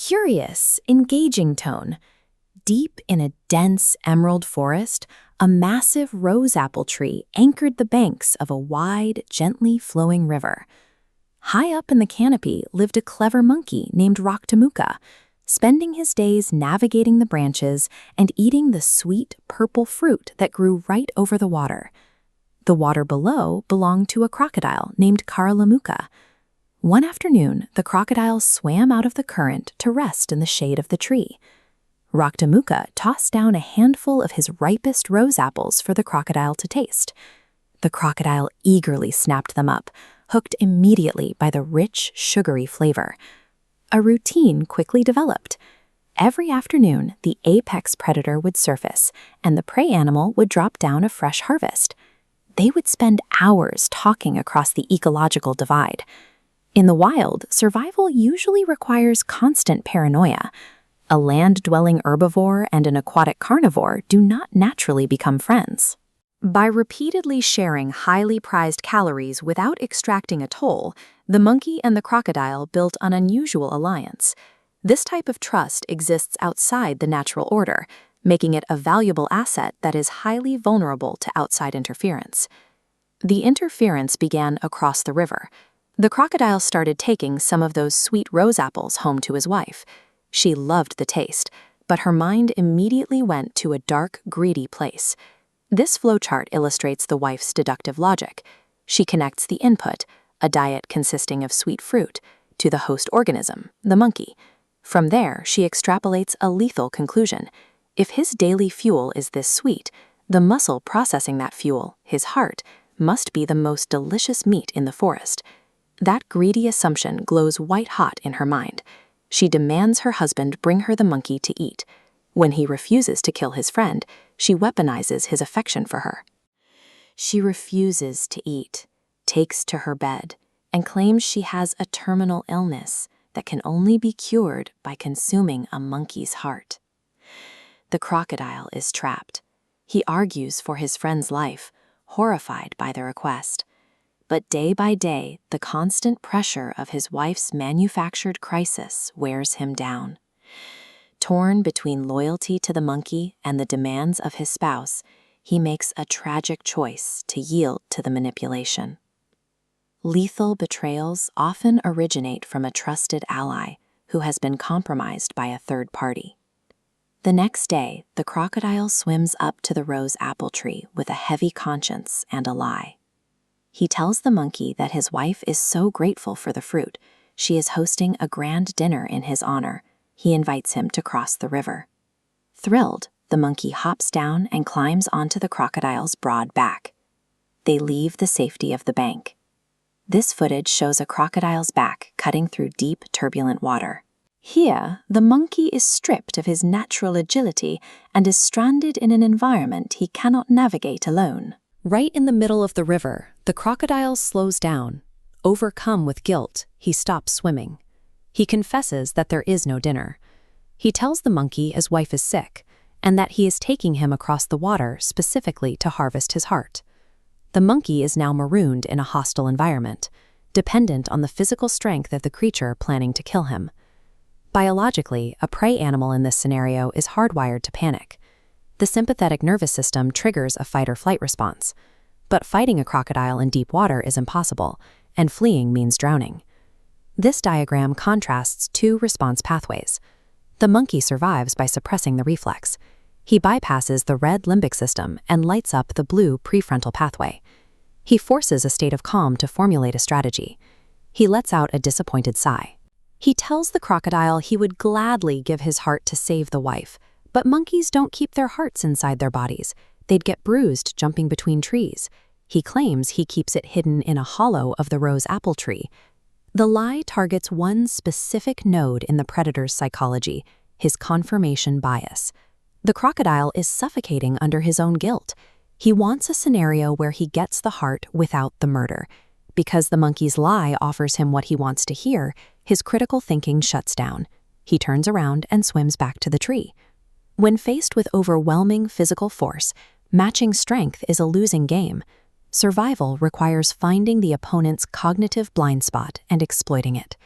curious, engaging tone. Deep in a dense emerald forest, a massive rose apple tree anchored the banks of a wide, gently flowing river. High up in the canopy lived a clever monkey named Raktamuka, spending his days navigating the branches and eating the sweet purple fruit that grew right over the water. The water below belonged to a crocodile named Karalamuka. One afternoon, the crocodile swam out of the current to rest in the shade of the tree. Raktamuka tossed down a handful of his ripest rose apples for the crocodile to taste. The crocodile eagerly snapped them up, hooked immediately by the rich, sugary flavor. A routine quickly developed. Every afternoon, the apex predator would surface, and the prey animal would drop down a fresh harvest. They would spend hours talking across the ecological divide. In the wild, survival usually requires constant paranoia. A land-dwelling herbivore and an aquatic carnivore do not naturally become friends. By repeatedly sharing highly prized calories without extracting a toll, the monkey and the crocodile built an unusual alliance. This type of trust exists outside the natural order, making it a valuable asset that is highly vulnerable to outside interference. The interference began across the river. The crocodile started taking some of those sweet rose apples home to his wife. She loved the taste, but her mind immediately went to a dark, greedy place. This flowchart illustrates the wife's deductive logic. She connects the input, a diet consisting of sweet fruit, to the host organism, the monkey. From there, she extrapolates a lethal conclusion. If his daily fuel is this sweet, the muscle processing that fuel, his heart, must be the most delicious meat in the forest. That greedy assumption glows white-hot in her mind. She demands her husband bring her the monkey to eat. When he refuses to kill his friend, she weaponizes his affection for her. She refuses to eat, takes to her bed, and claims she has a terminal illness that can only be cured by consuming a monkey's heart. The crocodile is trapped. He argues for his friend's life, horrified by the request. But day by day, the constant pressure of his wife's manufactured crisis wears him down. Torn between loyalty to the monkey and the demands of his spouse, he makes a tragic choice to yield to the manipulation. Lethal betrayals often originate from a trusted ally who has been compromised by a third party. The next day, the crocodile swims up to the rose apple tree with a heavy conscience and a lie. He tells the monkey that his wife is so grateful for the fruit, she is hosting a grand dinner in his honor. He invites him to cross the river. Thrilled, the monkey hops down and climbs onto the crocodile's broad back. They leave the safety of the bank. This footage shows a crocodile's back cutting through deep, turbulent water. Here, the monkey is stripped of his natural agility and is stranded in an environment he cannot navigate alone. Right in the middle of the river, the crocodile slows down. Overcome with guilt, he stops swimming. He confesses that there is no dinner. He tells the monkey his wife is sick, and that he is taking him across the water specifically to harvest his heart. The monkey is now marooned in a hostile environment, dependent on the physical strength of the creature planning to kill him. Biologically, a prey animal in this scenario is hardwired to panic. The sympathetic nervous system triggers a fight-or-flight response. But fighting a crocodile in deep water is impossible, and fleeing means drowning. This diagram contrasts two response pathways. The monkey survives by suppressing the reflex. He bypasses the red limbic system and lights up the blue prefrontal pathway. He forces a state of calm to formulate a strategy. He lets out a disappointed sigh. He tells the crocodile he would gladly give his heart to save the wife, but monkeys don't keep their hearts inside their bodies. They'd get bruised jumping between trees. He claims he keeps it hidden in a hollow of the rose apple tree. The lie targets one specific node in the predator's psychology, his confirmation bias. The crocodile is suffocating under his own guilt. He wants a scenario where he gets the heart without the murder. Because the monkey's lie offers him what he wants to hear, his critical thinking shuts down. He turns around and swims back to the tree. When faced with overwhelming physical force, matching strength is a losing game. Survival requires finding the opponent's cognitive blind spot and exploiting it.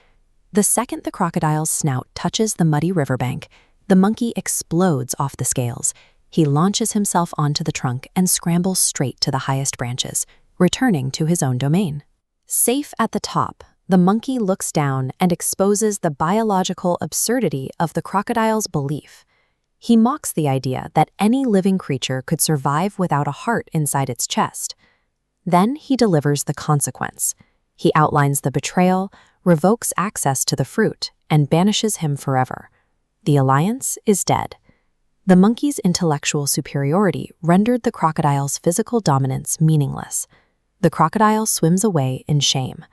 The second the crocodile's snout touches the muddy riverbank, the monkey explodes off the scales. He launches himself onto the trunk and scrambles straight to the highest branches, returning to his own domain. Safe at the top, the monkey looks down and exposes the biological absurdity of the crocodile's belief. He mocks the idea that any living creature could survive without a heart inside its chest. Then he delivers the consequence. He outlines the betrayal, revokes access to the fruit, and banishes him forever. The alliance is dead. The monkey's intellectual superiority rendered the crocodile's physical dominance meaningless. The crocodile swims away in shame.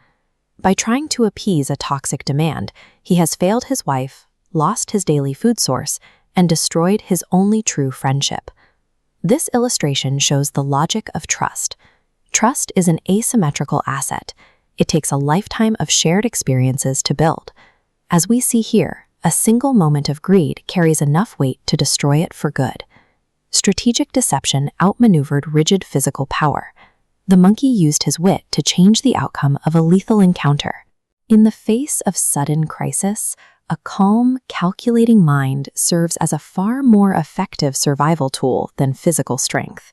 By trying to appease a toxic demand, he has failed his wife, lost his daily food source, and destroyed his only true friendship. This illustration shows the logic of trust. Trust is an asymmetrical asset. It takes a lifetime of shared experiences to build. As we see here, a single moment of greed carries enough weight to destroy it for good. Strategic deception outmaneuvered rigid physical power. The monkey used his wit to change the outcome of a lethal encounter. In the face of sudden crisis, a calm, calculating mind serves as a far more effective survival tool than physical strength.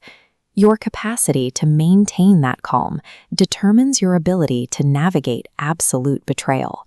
Your capacity to maintain that calm determines your ability to navigate absolute betrayal.